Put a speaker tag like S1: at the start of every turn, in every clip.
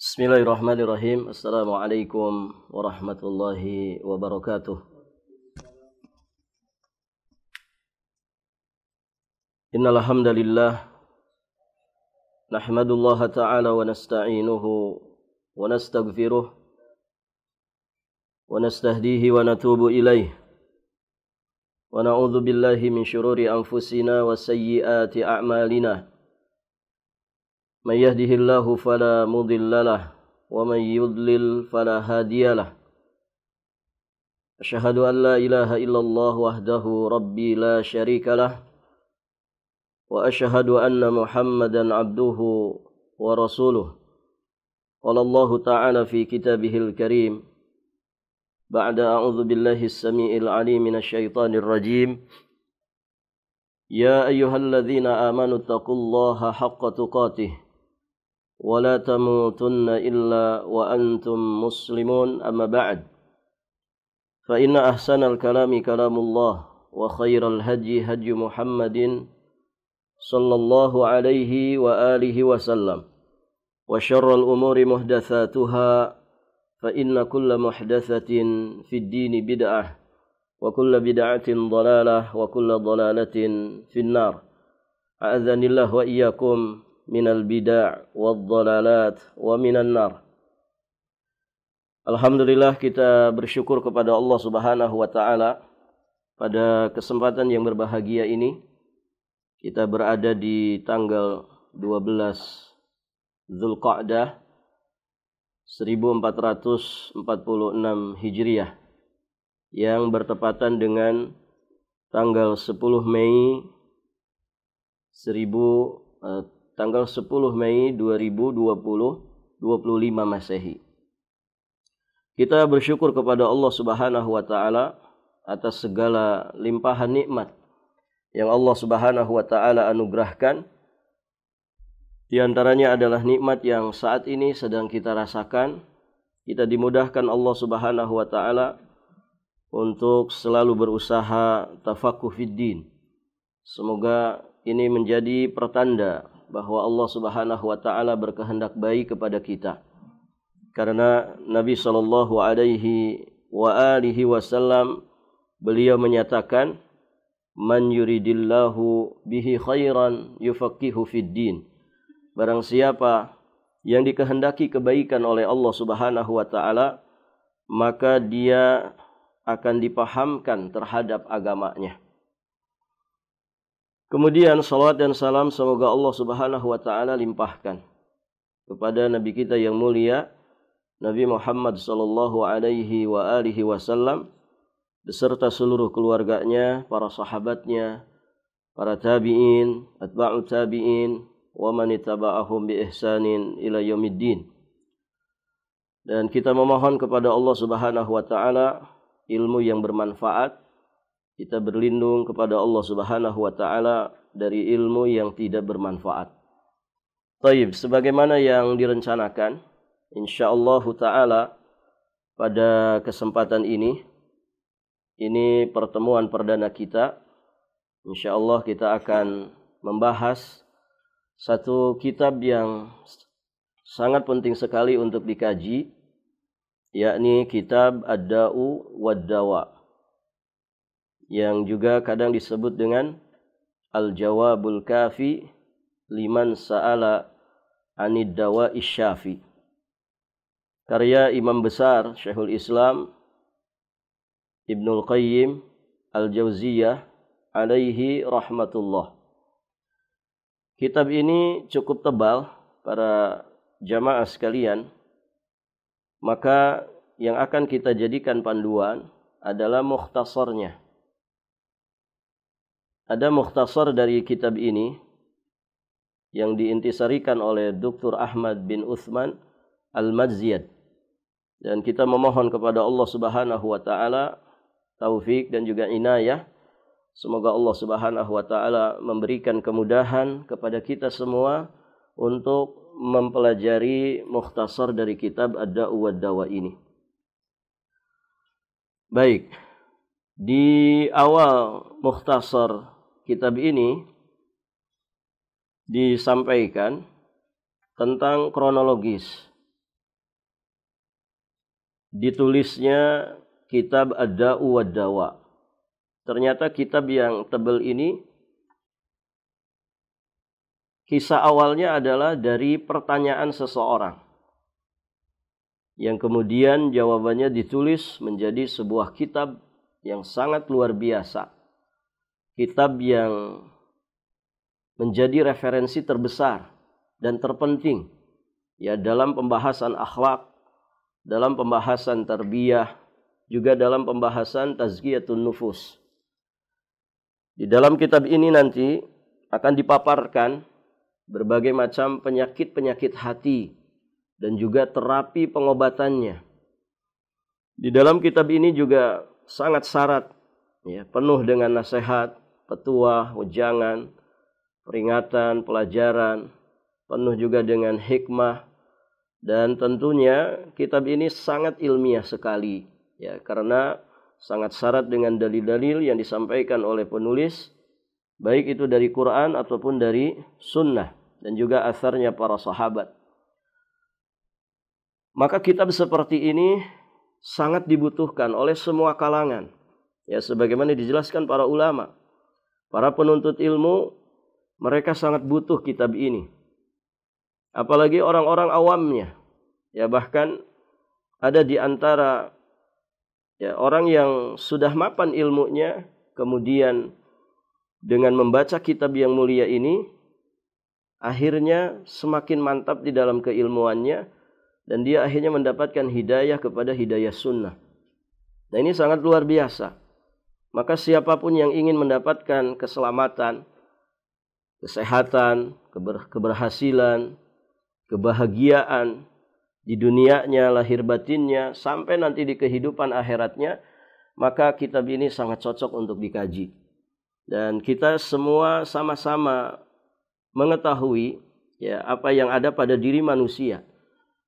S1: Bismillahirrahmanirrahim. Assalamualaikum warahmatullahi wabarakatuh. Innal hamdalillah nahmadullaha ta'ala wa nasta'inuhu wa nastaghfiruh wa nastahdihi wa natubu ilaih wa na'udzu billahi min syururi anfusina wa sayyiati a'malina. Man yahdihillahu fala mudilla lahu wa man yudlil fala hadiya lahu. Asyhadu an la ilaha illallah wahdahu rabbi la syarika lahu wa asyhadu anna Muhammadan abduhu wa rasuluh. Qala Allah ta'ala fi kitabihil karim ba'da a'udzu billahi as-sami'il 'alim minasy syaithanir rajim. Ya ayyuhalladzina amanu taqullaha haqqa tuqatih ولا تموتن إلا وأنتم مسلمون أما بعد فإن أحسن الكلام كلام الله وخير الهدي هدي محمد صلى الله عليه وآله وسلم وشر الأمور محدثاتها فإن كل محدثة في الدين بدعة وكل بدعة ضلالة وكل ضلالة في النار أعاذني الله وإياكم minal bid'ah wad dhalalat wa minan nar. Alhamdulillah, kita bersyukur kepada Allah Subhanahu wa taala pada kesempatan yang berbahagia ini. Kita berada di tanggal 12 Zulqa'dah 1446 Hijriah yang bertepatan dengan tanggal 10 Mei 2025 Masehi. Kita bersyukur kepada Allah Subhanahu wa taala atas segala limpahan nikmat yang Allah Subhanahu wa taala anugerahkan. Di antaranya adalah nikmat yang saat ini sedang kita rasakan. Kita dimudahkan Allah Subhanahu wa taala untuk selalu berusaha tafaqquh fid din. Semoga ini menjadi pertanda bahwa Allah Subhanahu wa taala berkehendak baik kepada kita. Karena Nabi sallallahu alaihi wasallam beliau menyatakan, "Man yuridillahu bihi khairan yufaqihu fid din." Barang siapa yang dikehendaki kebaikan oleh Allah Subhanahu wa taala, maka dia akan dipahamkan terhadap agamanya. Kemudian salawat dan salam semoga Allah Subhanahu wa taala limpahkan kepada nabi kita yang mulia Nabi Muhammad sallallahu alaihi wasallam beserta seluruh keluarganya, para sahabatnya, para tabi'in, atba'ut tabi'in wa man ittaba'ahum bi ihsanin ila yaumiddin. Dan kita memohon kepada Allah Subhanahu wa taala ilmu yang bermanfaat. Kita berlindung kepada Allah Subhanahu wa taala dari ilmu yang tidak bermanfaat. Baik, sebagaimana yang direncanakan, insyaallah taala pada kesempatan ini pertemuan perdana kita. Insyaallah kita akan membahas satu kitab yang sangat penting sekali untuk dikaji, yakni kitab Ad-Da'u wad-Dawa, yang juga kadang disebut dengan Al-Jawabul Kafi liman sa'ala anid dawa'i syafi. Karya imam besar Syekhul Islam Ibnul Qayyim Al-Jauziyah alaihi rahmatullah. Kitab ini cukup tebal para jamaah sekalian, maka yang akan kita jadikan panduan adalah mukhtasarnya. Ada mukhtasar dari kitab ini yang diintisarikan oleh Dr. Ahmad bin Uthman Al-Madziyad. Dan kita memohon kepada Allah Subhanahu wa taala taufik dan juga inayah. Semoga Allah Subhanahu wa taala memberikan kemudahan kepada kita semua untuk mempelajari mukhtasar dari kitab Ad-Da'u wad-Dawa ini. Baik, di awal mukhtasar kitab ini disampaikan tentang kronologis ditulisnya kitab Ad-Da'u wad-Dawa. Ternyata kitab yang tebal ini kisah awalnya adalah dari pertanyaan seseorang yang kemudian jawabannya ditulis menjadi sebuah kitab yang sangat luar biasa. Kitab yang menjadi referensi terbesar dan terpenting ya dalam pembahasan akhlak, dalam pembahasan tarbiyah, juga dalam pembahasan tazkiyatun nufus. Di dalam kitab ini nanti akan dipaparkan berbagai macam penyakit-penyakit hati dan juga terapi pengobatannya. Di dalam kitab ini juga sangat syarat ya, penuh dengan nasihat, petuah, wejangan, peringatan, pelajaran, penuh juga dengan hikmah, dan tentunya kitab ini sangat ilmiah sekali ya, karena sangat syarat dengan dalil-dalil yang disampaikan oleh penulis, baik itu dari Quran ataupun dari sunnah dan juga asarnya para sahabat. Maka kitab seperti ini sangat dibutuhkan oleh semua kalangan. Ya, sebagaimana dijelaskan para ulama, para penuntut ilmu, mereka sangat butuh kitab ini. Apalagi orang-orang awamnya. Ya, bahkan ada di antara ya, orang yang sudah mapan ilmunya, kemudian dengan membaca kitab yang mulia ini, akhirnya semakin mantap di dalam keilmuannya, dan dia akhirnya mendapatkan hidayah kepada hidayah sunnah. Nah, ini sangat luar biasa. Maka siapapun yang ingin mendapatkan keselamatan, kesehatan, keberhasilan, kebahagiaan di dunianya, lahir batinnya, sampai nanti di kehidupan akhiratnya, maka kitab ini sangat cocok untuk dikaji. Dan kita semua sama-sama mengetahui ya apa yang ada pada diri manusia.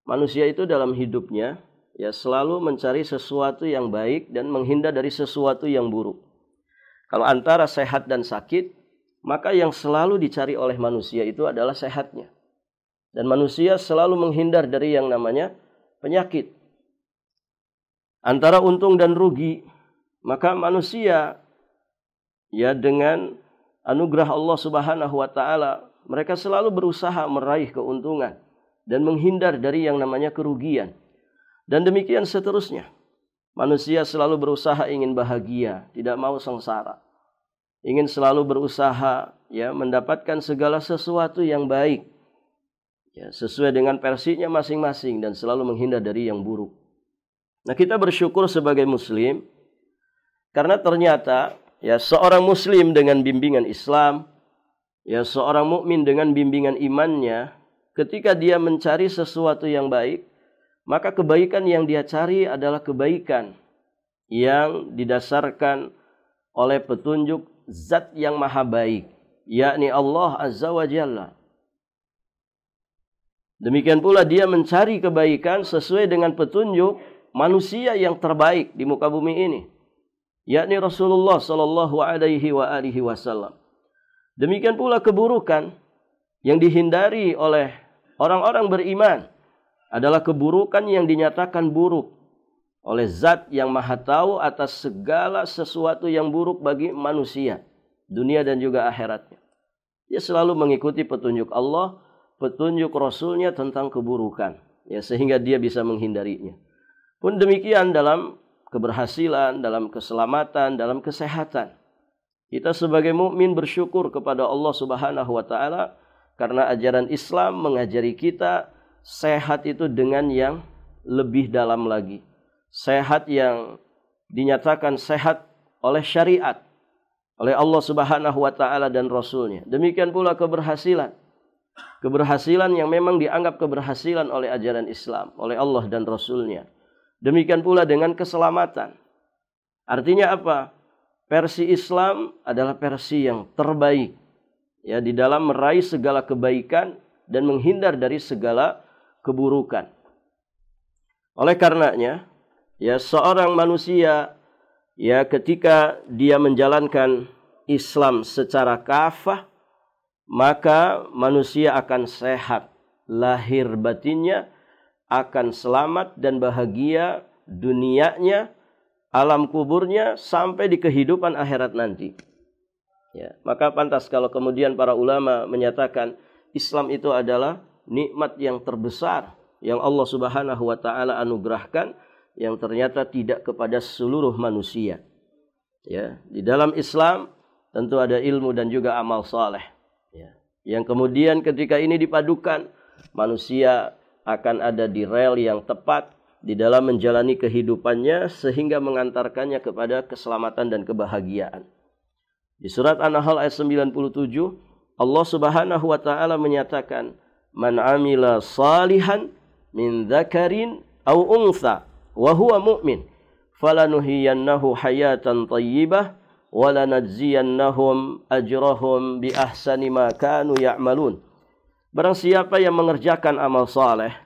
S1: Manusia itu dalam hidupnya ya selalu mencari sesuatu yang baik dan menghindar dari sesuatu yang buruk. Kalau antara sehat dan sakit, maka yang selalu dicari oleh manusia itu adalah sehatnya. Dan manusia selalu menghindar dari yang namanya penyakit. Antara untung dan rugi, maka manusia ya dengan anugerah Allah Subhanahu wa taala, mereka selalu berusaha meraih keuntungan dan menghindar dari yang namanya kerugian. Dan demikian seterusnya. Manusia selalu berusaha ingin bahagia, tidak mau sengsara. Ingin selalu berusaha ya mendapatkan segala sesuatu yang baik. Ya, sesuai dengan versinya masing-masing dan selalu menghindar dari yang buruk. Nah, kita bersyukur sebagai muslim karena ternyata ya seorang muslim dengan bimbingan Islam, ya seorang mukmin dengan bimbingan imannya, ketika dia mencari sesuatu yang baik, maka kebaikan yang dia cari adalah kebaikan yang didasarkan oleh petunjuk Zat yang Maha Baik, yakni Allah Azza wa Jalla. Demikian pula dia mencari kebaikan sesuai dengan petunjuk manusia yang terbaik di muka bumi ini, yakni Rasulullah sallallahu alaihi wasallam. Demikian pula keburukan yang dihindari oleh orang-orang beriman adalah keburukan yang dinyatakan buruk oleh Zat yang Maha Tahu atas segala sesuatu yang buruk bagi manusia, dunia dan juga akhiratnya. Dia selalu mengikuti petunjuk Allah, petunjuk Rasulnya tentang keburukan, ya sehingga dia bisa menghindarinya. Pun demikian dalam keberhasilan, dalam keselamatan, dalam kesehatan. Kita sebagai mukmin bersyukur kepada Allah Subhanahu wa taala karena ajaran Islam mengajari kita sehat itu dengan yang lebih dalam lagi. Sehat yang dinyatakan sehat oleh syariat, oleh Allah Subhanahu wa taala dan Rasulnya. Demikian pula keberhasilan. Keberhasilan yang memang dianggap keberhasilan oleh ajaran Islam, oleh Allah dan Rasulnya. Demikian pula dengan keselamatan. Artinya apa? Versi Islam adalah versi yang terbaik ya di dalam meraih segala kebaikan dan menghindar dari segala keburukan. Oleh karenanya, ya seorang manusia ya ketika dia menjalankan Islam secara kafah, maka manusia akan sehat, lahir batinnya akan selamat dan bahagia dunianya, alam kuburnya, sampai di kehidupan akhirat nanti. Ya, maka pantas kalau kemudian para ulama menyatakan Islam itu adalah nikmat yang terbesar yang Allah Subhanahu wa taala anugerahkan, yang ternyata tidak kepada seluruh manusia. Ya, di dalam Islam tentu ada ilmu dan juga amal saleh. Ya, yang kemudian ketika ini dipadukan, manusia akan ada di rel yang tepat di dalam menjalani kehidupannya sehingga mengantarkannya kepada keselamatan dan kebahagiaan. Di surat An-Nahl ayat 97, Allah Subhanahu wa taala menyatakan, "Man 'amila salihan min dzakarin aw untha wa huwa mu'min, falanuhyiyannahu hayatan thayyibah wa lanajziyannahum ajrahum bi ahsani ma kanu ya'malun." Barang siapa yang mengerjakan amal saleh,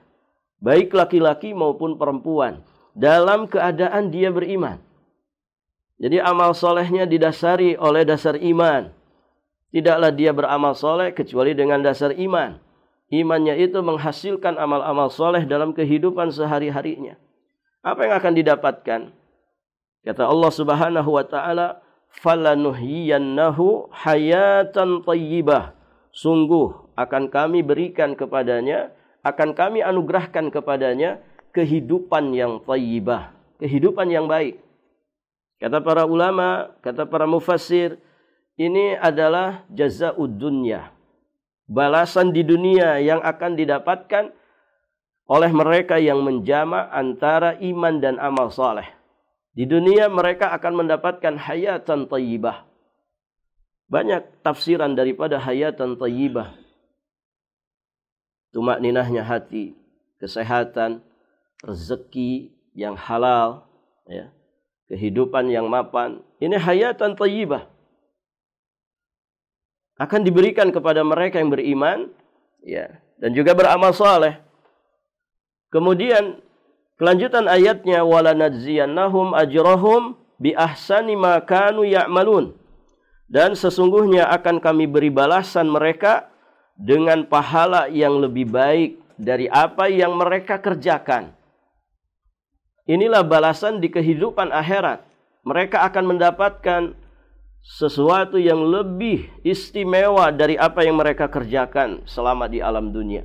S1: baik laki-laki maupun perempuan, dalam keadaan dia beriman. Jadi amal solehnya didasari oleh dasar iman. Tidaklah dia beramal soleh kecuali dengan dasar iman. Imannya itu menghasilkan amal-amal soleh dalam kehidupan sehari-harinya. Apa yang akan didapatkan? Kata Allah Subhanahu wa taala, "Falanuhyiyannahu hayatan thayyibah." Sungguh akan kami berikan kepadanya, akan kami anugerahkan kepadanya kehidupan yang thayyibah, kehidupan yang baik. Kata para ulama, kata para mufassir, ini adalah jazaa'ud dunya, balasan di dunia yang akan didapatkan oleh mereka yang menjama' antara iman dan amal saleh. Di dunia mereka akan mendapatkan hayatan thayyibah. Banyak tafsiran daripada hayatan thayyibah. Tumakninahnya hati, kesehatan, rezeki yang halal, ya, kehidupan yang mapan. Ini hayatan thayyibah. Akan diberikan kepada mereka yang beriman, ya, dan juga beramal saleh. Kemudian kelanjutan ayatnya, walanajziyannahum ajrahum bi ahsani ma kanu ya'malun. Dan sesungguhnya akan kami beri balasan mereka dengan pahala yang lebih baik dari apa yang mereka kerjakan. Inilah balasan di kehidupan akhirat. Mereka akan mendapatkan sesuatu yang lebih istimewa dari apa yang mereka kerjakan selama di alam dunia.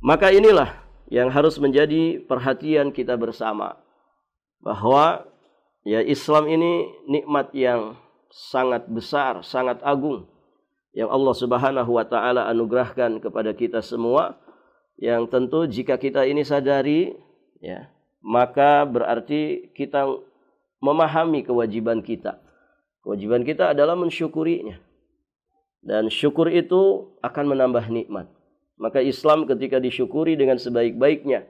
S1: Maka inilah yang harus menjadi perhatian kita bersama, bahwa ya Islam ini nikmat yang sangat besar, sangat agung yang Allah Subhanahu wa taala anugerahkan kepada kita semua, yang tentu jika kita ini sadari, ya, maka berarti kita memahami kewajiban kita. Kewajiban kita adalah mensyukurinya. Dan syukur itu akan menambah nikmat. Maka Islam ketika disyukuri dengan sebaik-baiknya,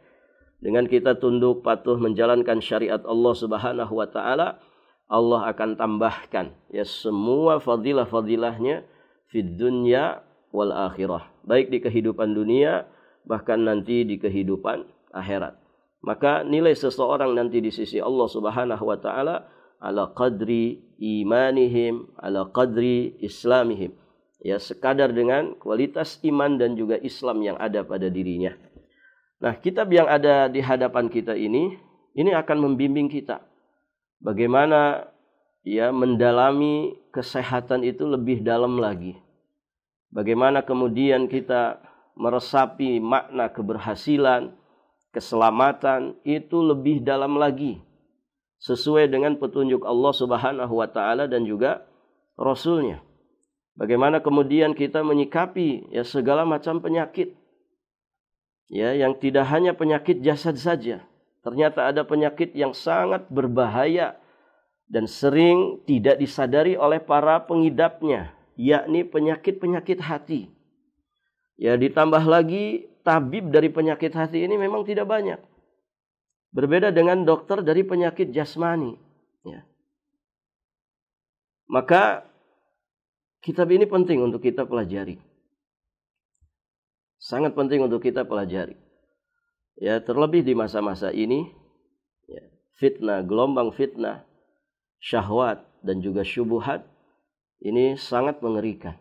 S1: dengan kita tunduk patuh menjalankan syariat Allah Subhanahu wa taala, Allah akan tambahkan ya semua fadilah-fadilahnya fid dunya wal akhirah. Baik di kehidupan dunia, bahkan nanti di kehidupan akhirat. Maka nilai seseorang nanti di sisi Allah Subhanahu wa taala ala qadri imanihim, ala qadri islamihim. Ya, sekadar dengan kualitas iman dan juga Islam yang ada pada dirinya. Nah, kitab yang ada di hadapan kita ini akan membimbing kita bagaimana ya mendalami kesehatan itu lebih dalam lagi. Bagaimana kemudian kita meresapi makna keberhasilan, keselamatan itu lebih dalam lagi, sesuai dengan petunjuk Allah Subhanahu wa taala dan juga Rasulnya. Bagaimana kemudian kita menyikapi ya segala macam penyakit, ya, yang tidak hanya penyakit jasad saja. Ternyata ada penyakit yang sangat berbahaya dan sering tidak disadari oleh para pengidapnya, yakni penyakit-penyakit hati. Ya, ditambah lagi tabib dari penyakit hati ini memang tidak banyak. Berbeda dengan dokter dari penyakit jasmani. Ya. Maka kitab ini penting untuk kita pelajari. Sangat penting untuk kita pelajari. Ya, terlebih di masa-masa ini, ya, fitnah, gelombang fitnah, syahwat dan juga syubhat ini sangat mengerikan.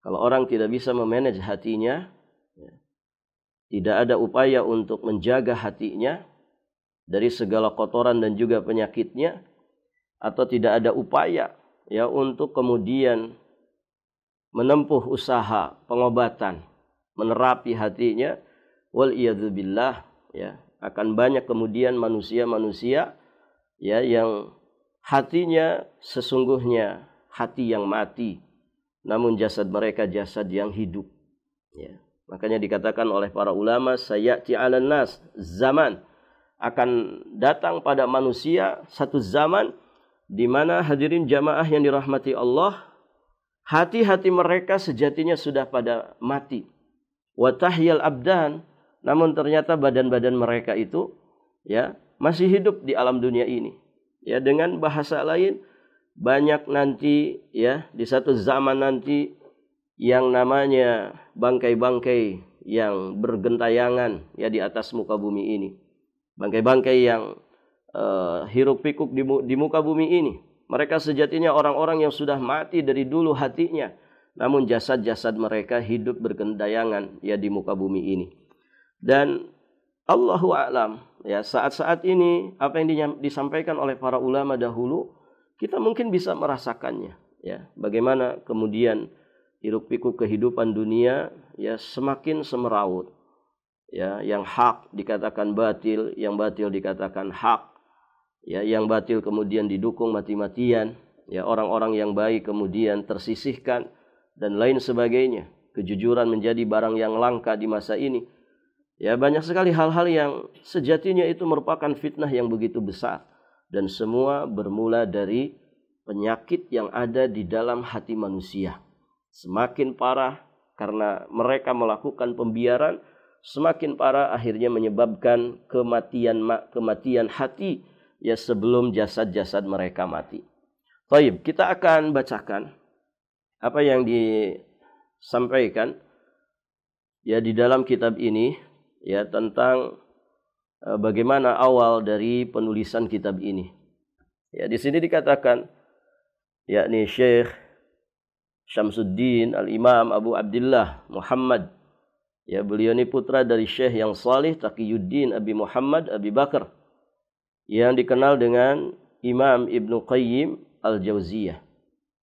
S1: Kalau orang tidak bisa memanage hatinya, ya, tidak ada upaya untuk menjaga hatinya, dari segala kotoran dan juga penyakitnya, atau tidak ada upaya ya untuk kemudian menempuh usaha pengobatan, menerapi hatinya, wal iyadzubillah, ya, akan banyak kemudian manusia-manusia ya yang hatinya sesungguhnya hati yang mati, namun jasad mereka jasad yang hidup. Ya. Makanya dikatakan oleh para ulama, sayati 'alan nas zaman, akan datang pada manusia satu zaman di mana hadirin jamaah yang dirahmati Allah, hati-hati mereka sejatinya sudah pada mati. Wa tahyal abdan, namun ternyata badan-badan mereka itu ya masih hidup di alam dunia ini. Ya, dengan bahasa lain, banyak nanti ya di satu zaman nanti yang namanya bangkai-bangkai yang bergentayangan ya di atas muka bumi ini. Bangkai-bangkai yang hiruk pikuk di muka bumi ini. Mereka sejatinya orang-orang yang sudah mati dari dulu hatinya, namun jasad-jasad mereka hidup bergentayangan ya di muka bumi ini. Dan Allahu a'lam, ya, saat-saat ini apa yang disampaikan oleh para ulama dahulu, kita mungkin bisa merasakannya, ya. Bagaimana kemudian hiruk pikuk kehidupan dunia ya semakin semeraut. Ya, yang hak dikatakan batil, yang batil dikatakan hak. Ya, yang batil kemudian didukung mati-matian, ya, orang-orang yang baik kemudian tersisihkan dan lain sebagainya. Kejujuran menjadi barang yang langka di masa ini. Ya, banyak sekali hal-hal yang sejatinya itu merupakan fitnah yang begitu besar, dan semua bermula dari penyakit yang ada di dalam hati manusia. Semakin parah karena mereka melakukan pembiaran, semakin parah akhirnya menyebabkan kematian hati ya sebelum jasad-jasad mereka mati. Baik, kita akan bacakan apa yang disampaikan ya di dalam kitab ini ya tentang bagaimana awal dari penulisan kitab ini. Ya, di sini dikatakan yakni Syekh Syamsuddin Al-Imam Abu Abdullah Muhammad, ya, beliau ini putra dari Syekh yang salih Taqiyuddin Abi Muhammad Abi Bakar, yang dikenal dengan Imam Ibnu Qayyim Al-Jauziyah.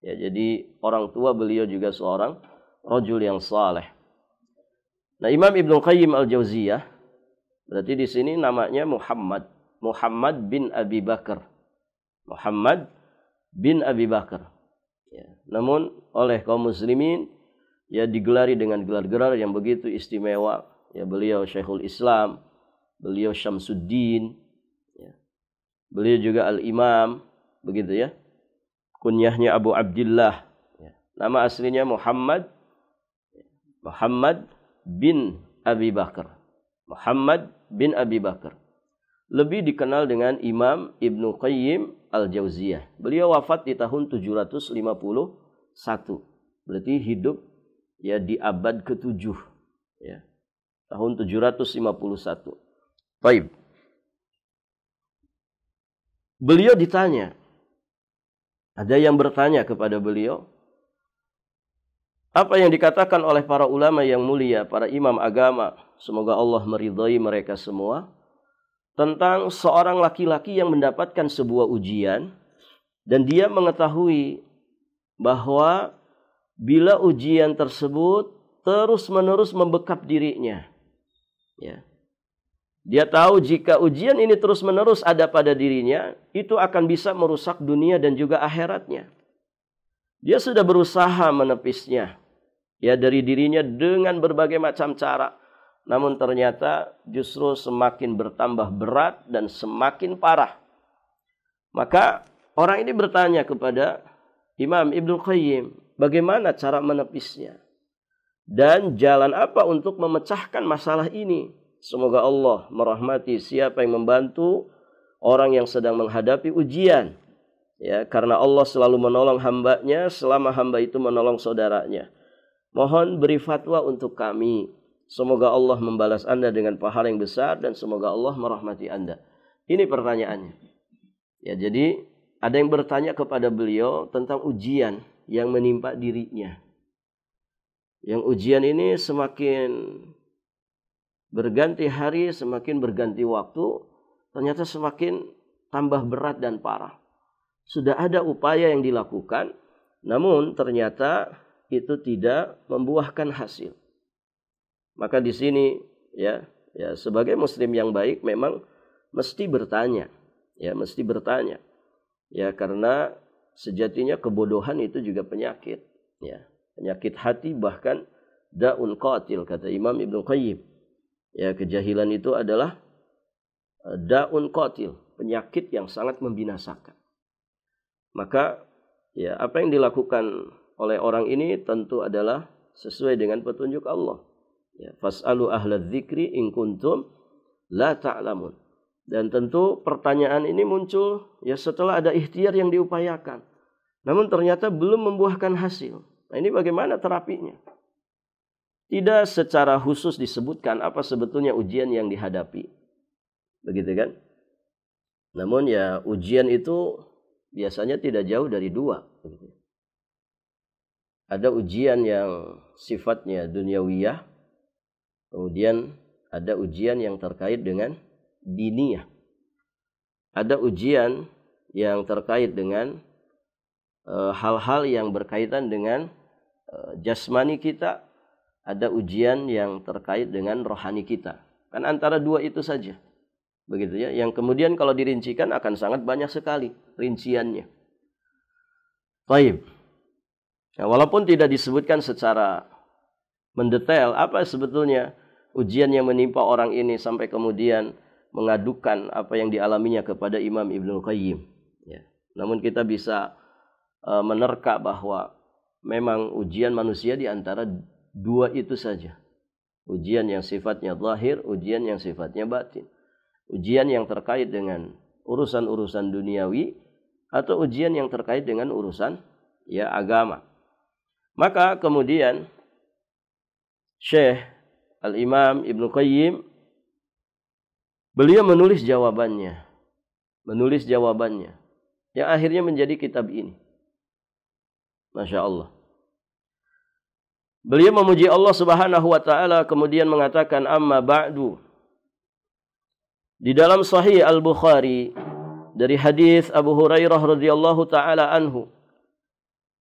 S1: Ya, jadi orang tua beliau juga seorang rajul yang saleh. Nah, Imam Ibnu Qayyim Al-Jauziyah berarti di sini namanya Muhammad bin Abi Bakar. Muhammad bin Abi Bakar. Ya, namun oleh kaum muslimin ya digelari dengan gelar-gelar yang begitu istimewa. Ya, beliau Syekhul Islam, beliau Syamsuddin, ya. Beliau juga Al-Imam, begitu ya. Kunyahnya Abu Abdullah. Ya. Nama aslinya Muhammad bin Abi Bakar. Muhammad bin Abi Bakar. Lebih dikenal dengan Imam Ibnu Qayyim Al-Jauziyah. Beliau wafat di tahun 751. Berarti hidup ya di abad ke-7, ya. Tahun 751. Baik. Beliau ditanya, ada yang bertanya kepada beliau, apa yang dikatakan oleh para ulama yang mulia, para imam agama, semoga Allah meridhai mereka semua, tentang seorang laki-laki yang mendapatkan sebuah ujian dan dia mengetahui bahwa bila ujian tersebut terus-menerus membekap dirinya, ya. Dia tahu jika ujian ini terus-menerus ada pada dirinya, itu akan bisa merusak dunia dan juga akhiratnya. Dia sudah berusaha menepisnya ya dari dirinya dengan berbagai macam cara. Namun ternyata justru semakin bertambah berat dan semakin parah. Maka orang ini bertanya kepada Imam Ibnu Qayyim, bagaimana cara menepisnya? Dan jalan apa untuk memecahkan masalah ini? Semoga Allah merahmati siapa yang membantu orang yang sedang menghadapi ujian. Ya, karena Allah selalu menolong hambanya selama hamba itu menolong saudaranya. Mohon beri fatwa untuk kami. Semoga Allah membalas Anda dengan pahala yang besar dan semoga Allah merahmati Anda. Ini pertanyaannya. Ya, jadi ada yang bertanya kepada beliau tentang ujian yang menimpa dirinya. Yang ujian ini semakin berganti hari, semakin berganti waktu, ternyata semakin tambah berat dan parah. Sudah ada upaya yang dilakukan, namun ternyata itu tidak membuahkan hasil. Maka di sini ya sebagai muslim yang baik memang mesti bertanya. Ya, mesti bertanya. Ya, karena sejatinya kebodohan itu juga penyakit, ya. Penyakit hati, bahkan da'un qatil, kata Imam Ibnu Qayyim. Ya, kejahilan itu adalah da'un qatil, penyakit yang sangat membinasakan. Maka ya, apa yang dilakukan oleh orang ini tentu adalah sesuai dengan petunjuk Allah. Ya, fas'alu ahla dzikri in kuntum la ta'lamun. Dan tentu pertanyaan ini muncul ya setelah ada ikhtiar yang diupayakan. Namun ternyata belum membuahkan hasil. Nah, ini bagaimana terapinya? Tidak secara khusus disebutkan apa sebetulnya ujian yang dihadapi. Begitu kan? Namun ya ujian itu biasanya tidak jauh dari dua. Ada ujian yang sifatnya duniawiyah. Kemudian ada ujian yang terkait dengan diniyah. Ada ujian yang terkait dengan hal-hal yang berkaitan dengan jasmani kita. Ada ujian yang terkait dengan rohani kita. Kan antara dua itu saja. Begitu ya. Yang kemudian kalau dirincikan akan sangat banyak sekali rinciannya. Baik. Nah, walaupun tidak disebutkan secara mendetail apa sebetulnya ujian yang menimpa orang ini sampai kemudian mengadukan apa yang dialaminya kepada Imam Ibnu Qayyim. Ya. Namun kita bisa menerka bahwa memang ujian manusia di antara dua itu saja. Ujian yang sifatnya zahir, ujian yang sifatnya batin. Ujian yang terkait dengan urusan-urusan duniawi atau ujian yang terkait dengan urusan ya agama. Maka kemudian Syekh Al-Imam Ibnu Qayyim beliau menulis jawabannya. Yang akhirnya menjadi kitab ini. Masya Allah. Beliau memuji Allah Subhanahu wa taala kemudian mengatakan amma ba'du. Di dalam Sahih Al-Bukhari dari hadis Abu Hurairah radhiyallahu taala anhu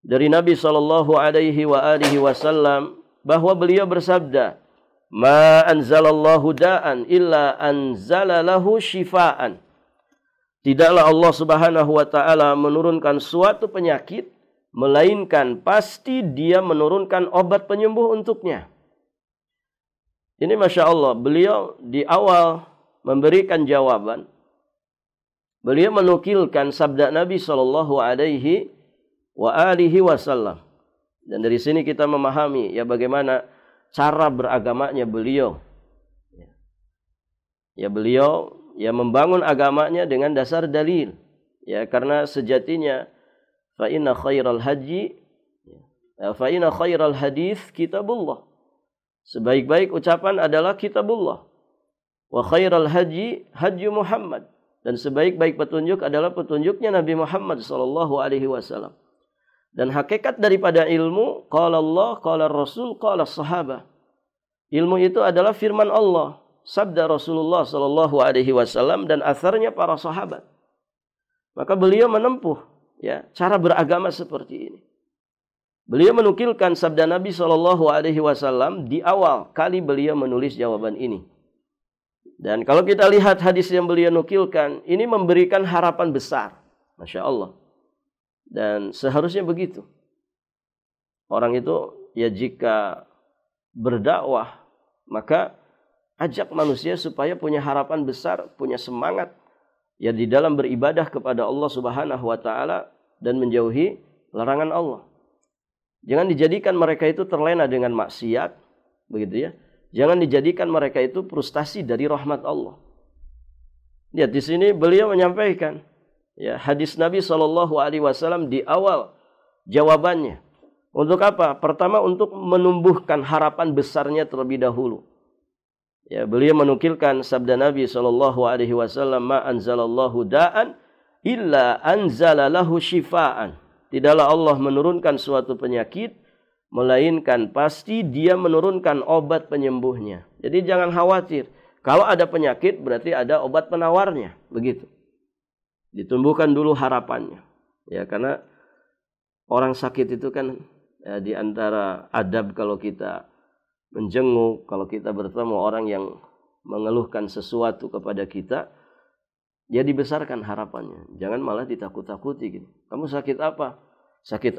S1: dari Nabi sallallahu alaihi wa alihi wasallam bahwa beliau bersabda, "Ma anzalallahu da'an illa anzala lahu shifaan." Tidaklah Allah Subhanahu wa taala menurunkan suatu penyakit melainkan pasti Dia menurunkan obat penyembuh untuknya. Ini Masya Allah, beliau di awal memberikan jawaban. Beliau menukilkan sabda Nabi sallallahu alaihi wa alihi wasallam. Dan dari sini kita memahami ya bagaimana cara beragamanya beliau. Ya beliau ya membangun agamanya dengan dasar dalil. Ya karena sejatinya fa inna khairal hadis kitabullah. Sebaik-baik ucapan adalah kitabullah. Wa khairal haji Muhammad, dan sebaik-baik petunjuk adalah petunjuknya Nabi Muhammad sallallahu alaihi wasallam. Dan hakikat daripada ilmu qala Allah, qala Rasul, qala sahabah. Ilmu itu adalah firman Allah, sabda Rasulullah sallallahu alaihi wasallam dan atharnya para sahabat. Maka beliau menempuh ya cara beragama seperti ini. Beliau menukilkan sabda Nabi sallallahu alaihi wasallam di awal kali beliau menulis jawaban ini. Dan kalau kita lihat hadis yang beliau nukilkan, ini memberikan harapan besar. Masya Allah. Dan seharusnya begitu. Orang itu ya jika berdakwah, maka ajak manusia supaya punya harapan besar, punya semangat ya di dalam beribadah kepada Allah Subhanahu wa taala dan menjauhi larangan Allah. Jangan dijadikan mereka itu terlena dengan maksiat, begitu ya. Jangan dijadikan mereka itu frustasi dari rahmat Allah. Ya, di sini beliau menyampaikan ya hadis Nabi SAW di awal jawabannya. Untuk apa? Pertama untuk menumbuhkan harapan besarnya terlebih dahulu. Ya, beliau menukilkan sabda Nabi SAW, "Ma anzalallahu da'an illa anzala lahu shifaan." Tidaklah Allah menurunkan suatu penyakit melainkan pasti Dia menurunkan obat penyembuhnya. Jadi jangan khawatir Kalau ada penyakit berarti ada obat penawarnya, begitu. Ditumbuhkan dulu harapannya. Ya, karena orang sakit itu kan ya, di antara adab kalau kita menjenguk, kalau kita bertemu orang yang mengeluhkan sesuatu kepada kita, ya dibesarkan harapannya. Jangan malah ditakut-takuti gitu. Kamu sakit apa? Sakit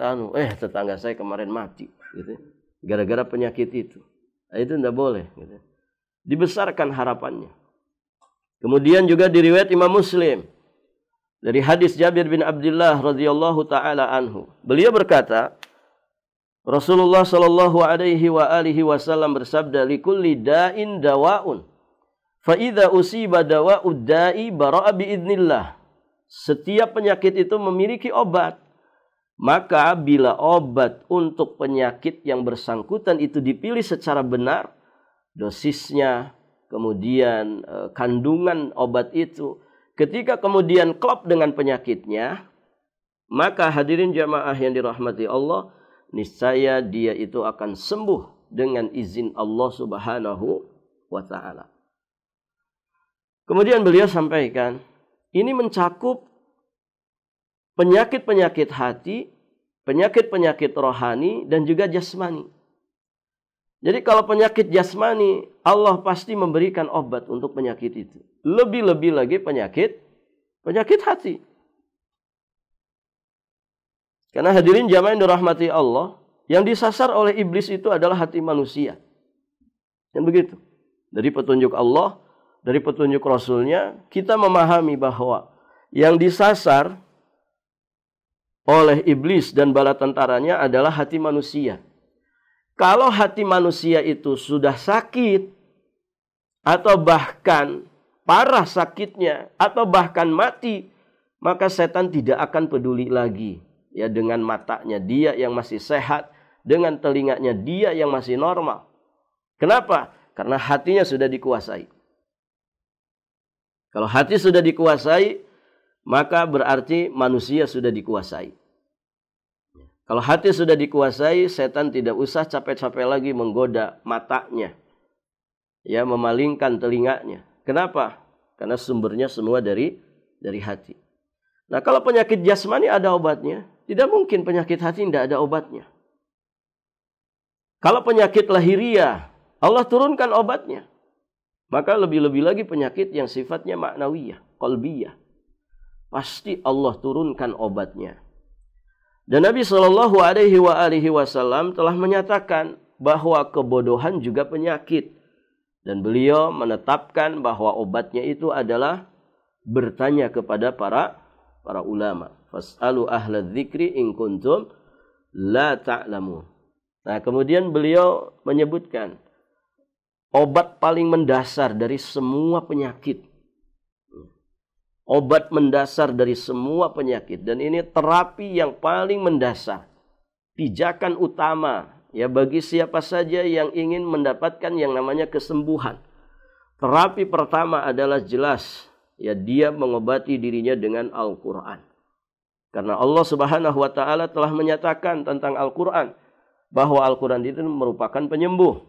S1: tetangga saya kemarin mati gitu. Gara-gara penyakit itu. Nah, itu tidak boleh gitu. Dibesarkan harapannya. Kemudian juga diriwayat Imam Muslim dari hadis Jabir bin Abdullah radhiyallahu taala anhu. Beliau berkata, Rasulullah sallallahu alaihi wa alihi wasallam bersabda, "Likulli da'in dawa'un. Fa idza usiba dawa'ud da'i bara'a bi idznillah." Setiap penyakit itu memiliki obat. Maka bila obat untuk penyakit yang bersangkutan itu dipilih secara benar, dosisnya, kemudian kandungan obat itu, ketika kemudian klop dengan penyakitnya, maka hadirin jamaah yang dirahmati Allah, niscaya dia itu akan sembuh dengan izin Allah Subhanahu wa ta'ala. Kemudian beliau sampaikan, ini mencakup penyakit-penyakit hati, penyakit-penyakit rohani, dan juga jasmani. Jadi kalau penyakit jasmani, Allah pasti memberikan obat untuk penyakit itu. Lebih-lebih lagi penyakit hati. Karena hadirin jamaah yang dirahmati Allah, yang disasar oleh iblis itu adalah hati manusia. Dan begitu. Dari petunjuk Allah, dari petunjuk Rasulnya, kita memahami bahwa yang disasar oleh iblis dan bala tentaranya adalah hati manusia. Kalau hati manusia itu sudah sakit, atau bahkan parah sakitnya, atau bahkan mati, maka setan tidak akan peduli lagi ya dengan matanya dia yang masih sehat, dengan telinganya dia yang masih normal. Kenapa? Karena hatinya sudah dikuasai. Kalau hati sudah dikuasai, maka berarti manusia sudah dikuasai. Kalau hati sudah dikuasai, setan tidak usah capek-capek lagi menggoda matanya. Ya, memalingkan telinganya. Kenapa? Karena sumbernya semua dari hati. Nah, kalau penyakit jasmani ada obatnya, tidak mungkin penyakit hati tidak ada obatnya. Kalau penyakit lahiriah, Allah turunkan obatnya. Maka lebih-lebih lagi penyakit yang sifatnya maknawiyah, qalbiyah. Pasti Allah turunkan obatnya. Dan Nabi Shallallahu Alaihi Wasallam telah menyatakan bahwa kebodohan juga penyakit. Dan beliau menetapkan bahwa obatnya itu adalah bertanya kepada para ulama. Fas'alu ahla dzikri in kuntum la ta'lamun. Nah, kemudian beliau menyebutkan obat paling mendasar dari semua penyakit. Obat mendasar dari semua penyakit. Dan ini terapi yang paling mendasar. Pijakan utama ya bagi siapa saja yang ingin mendapatkan yang namanya kesembuhan. Terapi pertama adalah jelas ya dia mengobati dirinya dengan Al-Quran. Karena Allah Subhanahu wa ta'ala telah menyatakan tentang Al-Quran bahwa Al-Quran itu merupakan penyembuh.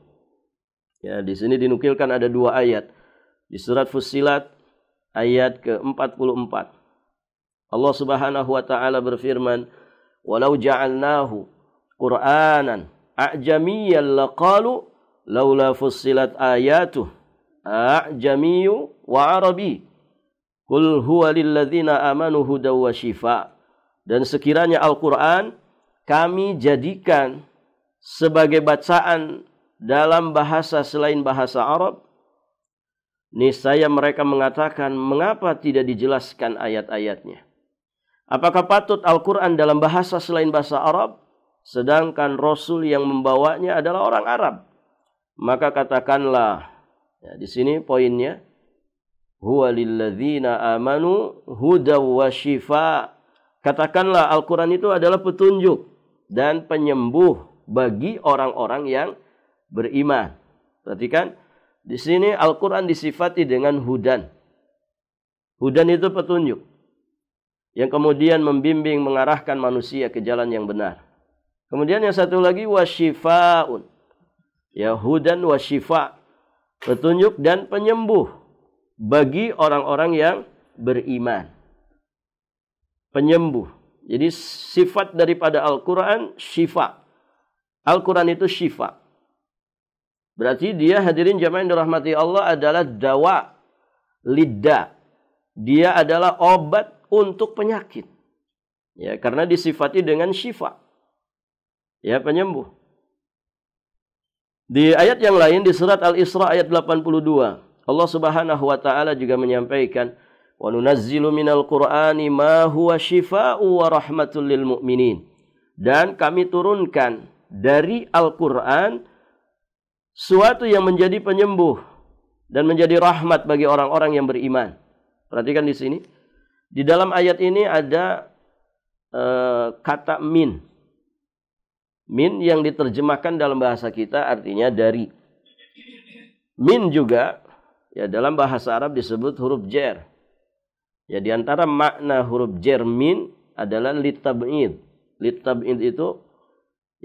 S1: Ya, di sini dinukilkan ada 2 ayat. Di surat Fussilat ayat ke-44. Allah Subhanahu wa ta'ala berfirman, "Walau ja'alnahu Qur'anan a'jamiyyan laqalu laula fussilat ayatuh a'jamiyyu wa arabi. Qul huwa lil ladzina amanu hudaw wa shifa." Dan sekiranya Al-Qur'an kami jadikan sebagai bacaan dalam bahasa selain bahasa Arab, niscaya mereka mengatakan, mengapa tidak dijelaskan ayat-ayatnya? Apakah patut Al-Quran dalam bahasa selain bahasa Arab, sedangkan Rasul yang membawanya adalah orang Arab? Maka katakanlah, ya, di sini poinnya, huwa lilladzina amanu hudaw wa shifa. Katakanlah Al-Quran itu adalah petunjuk dan penyembuh bagi orang-orang yang beriman. Perhatikan, di sini Al-Quran disifati dengan hudan. Hudan itu petunjuk yang kemudian membimbing, mengarahkan manusia ke jalan yang benar. Kemudian yang satu lagi wasyifaun. Ya, hudan wasyifa. petunjuk dan penyembuh bagi orang-orang yang beriman. Penyembuh. Jadi sifat daripada Al-Quran syifa. Al-Quran itu syifa. Berarti dia, hadirin jamaah yang dirahmati Allah, adalah dawa lidda. Dia adalah obat untuk penyakit. Ya, karena disifati dengan syifa. Ya, penyembuh. Di ayat yang lain di surat Al-Isra ayat 82, Allah Subhanahu wa taala juga menyampaikan, "Wa nunazzilu minal Qur'ani ma huwa syifaa'u wa rahmatul lil mu'minin." Dan kami turunkan dari Al-Qur'an suatu yang menjadi penyembuh dan menjadi rahmat bagi orang-orang yang beriman. Perhatikan di sini. Di dalam ayat ini ada kata min. Min yang diterjemahkan dalam bahasa kita artinya dari. Min juga ya dalam bahasa Arab disebut huruf jar. Ya, di antara makna huruf jar min adalah litab'id. Litab'id itu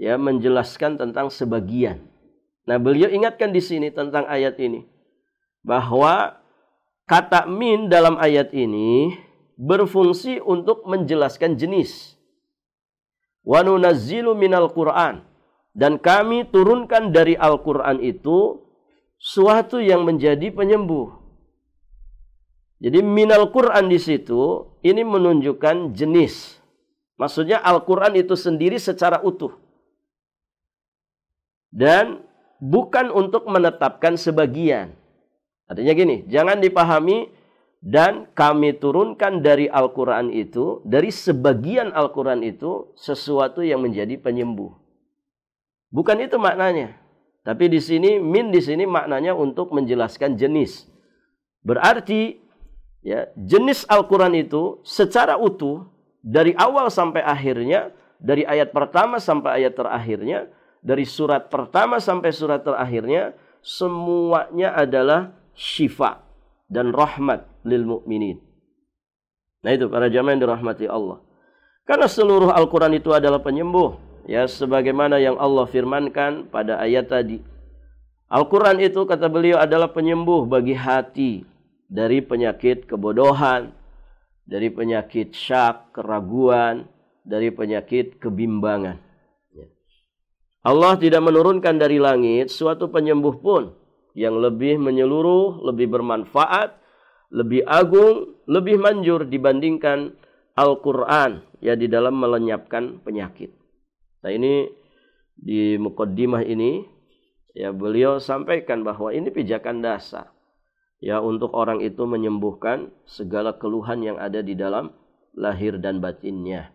S1: ya menjelaskan tentang sebagian. Nah, beliau ingatkan di sini tentang ayat ini bahwa kata min dalam ayat ini berfungsi untuk menjelaskan jenis. Wa nunazzilu minal Qur'an, dan kami turunkan dari Al-Qur'an itu suatu yang menjadi penyembuh. Jadi minal Qur'an di situ ini menunjukkan jenis. Maksudnya Al-Qur'an itu sendiri secara utuh. Dan bukan untuk menetapkan sebagian. Artinya gini, jangan dipahami dan kami turunkan dari Al-Quran itu, dari sebagian Al-Quran itu, sesuatu yang menjadi penyembuh. Bukan itu maknanya. Tapi di sini, min di sini maknanya untuk menjelaskan jenis. Berarti, ya, jenis Al-Quran itu secara utuh, dari awal sampai akhirnya, dari ayat pertama sampai ayat terakhirnya, dari surat pertama sampai surat terakhirnya, semuanya adalah syifa dan rahmat lil mu'minin. Nah itu para jamaah yang dirahmati Allah. Karena seluruh Al-Quran itu adalah penyembuh. Ya, sebagaimana yang Allah firmankan pada ayat tadi. Al-Quran itu kata beliau adalah penyembuh bagi hati dari penyakit kebodohan, dari penyakit syak, keraguan, dari penyakit kebimbangan. Allah tidak menurunkan dari langit suatu penyembuh pun yang lebih menyeluruh, lebih bermanfaat, lebih agung, lebih manjur dibandingkan Al-Quran ya di dalam melenyapkan penyakit. Nah ini di muqaddimah ini ya beliau sampaikan bahwa ini pijakan dasar ya untuk orang itu menyembuhkan segala keluhan yang ada di dalam lahir dan batinnya.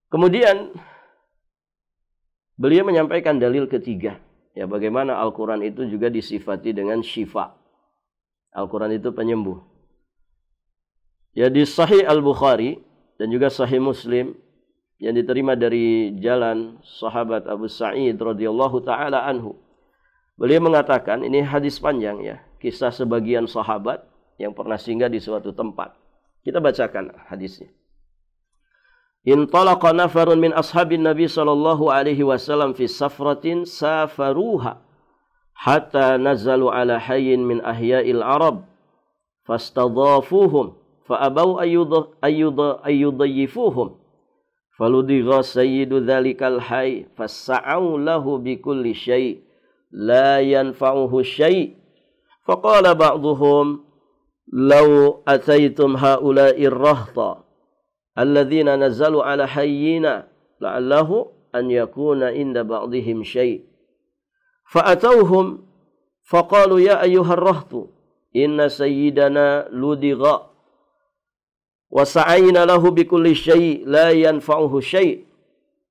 S1: Kemudian beliau menyampaikan dalil ketiga. Ya, bagaimana Al-Quran itu juga disifati dengan syifa. Al-Quran itu penyembuh. Ya, di Sahih Al-Bukhari dan juga Sahih Muslim yang diterima dari jalan sahabat Abu Sa'id radhiyallahu taala anhu. Beliau mengatakan, ini hadis panjang ya, kisah sebagian sahabat yang pernah singgah di suatu tempat. Kita bacakan hadisnya. Intalaqa nafarun min ashabin Nabi sallallahu alaihi wasallam fi safratin safaruha hatta nazalu ala hayyin min ahya'il Arab fastadhafuhum fa abaw ayyudayyifuhum faludigha sayyidu dhalikal hayy fas'au lahu bikulli syai' la yanfa'uhu syai' faqala ba'dhuhum law ataitum haula'ir rahta alladzina nazalu ala hayyina la'allahu an yakuna inda ba'dihim syai' fa'atauhum faqalu ya ayyuhar rahtu inna sayyidana ludigha wa sa'ayna lahu bikulli syai' la yanfa'uhu syai'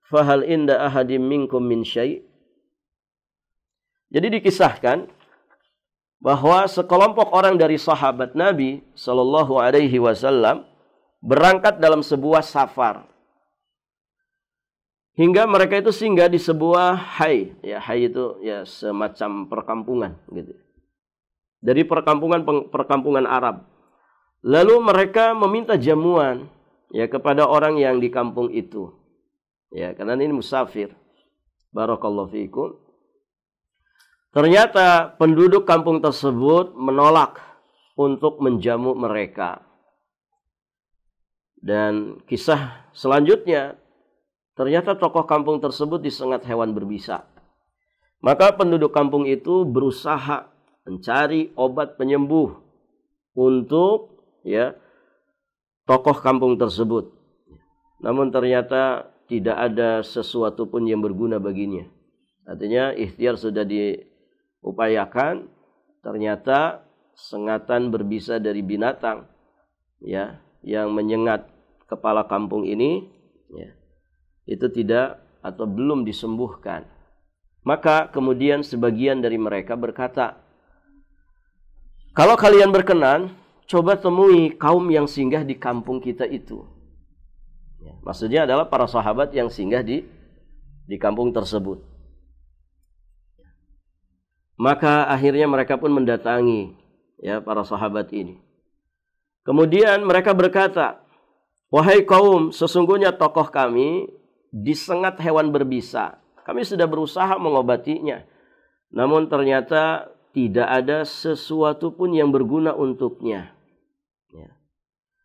S1: fahal inda ahadim minkum min syai'. Jadi dikisahkan bahwa sekelompok orang dari sahabat Nabi sallallahu alaihi wasallam berangkat dalam sebuah safar. Hingga mereka itu singgah di sebuah hay. Ya, hay itu ya semacam perkampungan gitu. Dari perkampungan Arab. Lalu mereka meminta jamuan ya kepada orang yang di kampung itu. Ya, karena ini musafir. Barakallahu fiikum. Ternyata penduduk kampung tersebut menolak untuk menjamu mereka. Dan kisah selanjutnya, ternyata tokoh kampung tersebut disengat hewan berbisa. Maka penduduk kampung itu berusaha mencari obat penyembuh untuk tokoh kampung tersebut. Namun ternyata tidak ada sesuatu pun yang berguna baginya. Artinya ikhtiar sudah diupayakan, ternyata sengatan berbisa dari binatang yang menyengat kepala kampung ini itu tidak atau belum disembuhkan. Maka kemudian sebagian dari mereka berkata, kalau kalian berkenan, coba temui kaum yang singgah di kampung kita itu. Maksudnya adalah para sahabat yang singgah di kampung tersebut. Maka akhirnya mereka pun mendatangi para sahabat ini. Kemudian mereka berkata, wahai kaum, sesungguhnya tokoh kami disengat hewan berbisa. Kami sudah berusaha mengobatinya. Namun ternyata tidak ada sesuatu pun yang berguna untuknya.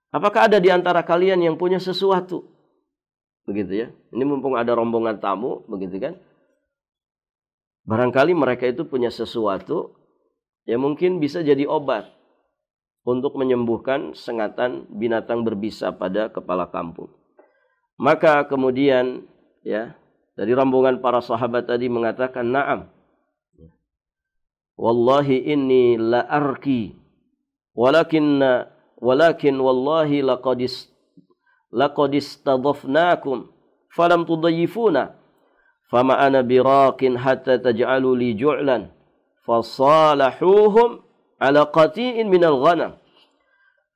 S1: Apakah ada di antara kalian yang punya sesuatu? Begitu ya. Ini mumpung ada rombongan tamu, begitu kan? Barangkali mereka itu punya sesuatu yang mungkin bisa jadi obat untuk menyembuhkan sengatan binatang berbisa pada kepala kampung. Maka kemudian dari rombongan para sahabat tadi mengatakan, na'am. Wallahi inni la arki walakin wallahi laqad istadhafnakum falam tudayyifuna fama ana biraqin hatta taj'alu li ju'lan fasalahuhum ala qati'in minal ghanam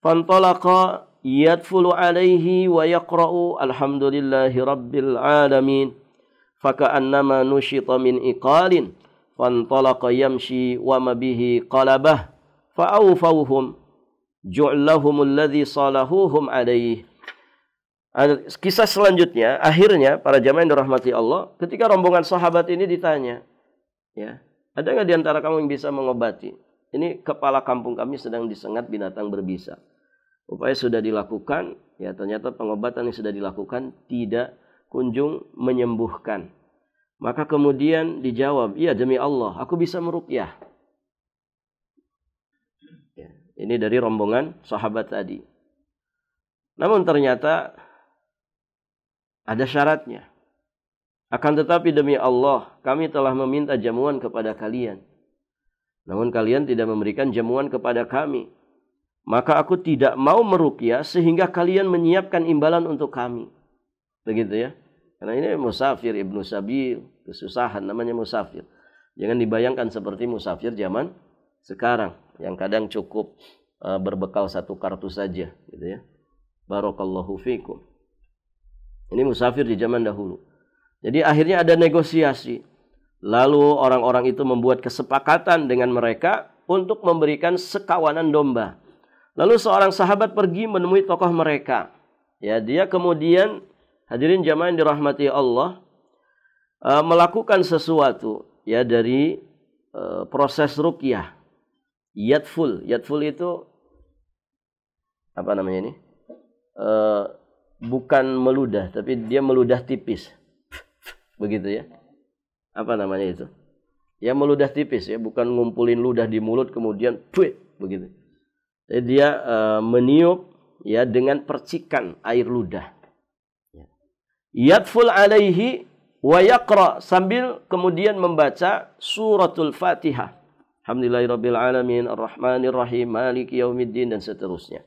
S1: fantalaqa yadfulu alaihi wa yaqra'u alhamdulillahi rabbil alamin faka'annama nushita min iqalin fantalaqa yamshi wa ma bihi qalabah fa'awfawhum ju'lahum alladhi salahuhum alaihi. Kisah selanjutnya, akhirnya para jamaah yang dirahmati Allah, ketika rombongan sahabat ini ditanya, ada nggak di antara kamu yang bisa mengobati? Ini kepala kampung kami sedang disengat binatang berbisa. Upaya sudah dilakukan, ternyata pengobatan yang sudah dilakukan tidak kunjung menyembuhkan. Maka kemudian dijawab, iya demi Allah, aku bisa meruqyah. Ini dari rombongan sahabat tadi. Namun ternyata ada syaratnya. Akan tetapi demi Allah, kami telah meminta jamuan kepada kalian. Namun kalian tidak memberikan jamuan kepada kami. Maka aku tidak mau meruqyah sehingga kalian menyiapkan imbalan untuk kami. Begitu ya. Karena ini musafir, ibnu sabil, kesusahan namanya musafir. Jangan dibayangkan seperti musafir zaman sekarang yang kadang cukup berbekal satu kartu saja, gitu ya. Barakallahu fikum. Ini musafir di zaman dahulu. Jadi akhirnya ada negosiasi. Lalu orang-orang itu membuat kesepakatan dengan mereka untuk memberikan sekawanan domba. Lalu seorang sahabat pergi menemui tokoh mereka. Dia kemudian, hadirin jamaah yang dirahmati Allah, melakukan sesuatu dari proses ruqyah. Yadful itu apa namanya ini? Bukan meludah, tapi dia meludah tipis. Begitu ya. Apa namanya itu? Ya meludah tipis ya, bukan ngumpulin ludah di mulut kemudian begitu. Jadi dia meniup dengan percikan air ludah. Yadful alaihi wa yaqra, sambil kemudian membaca suratul Fatihah. Alhamdulillahirabbil alamin arrahmanir rahim maliki yaumiddin dan seterusnya.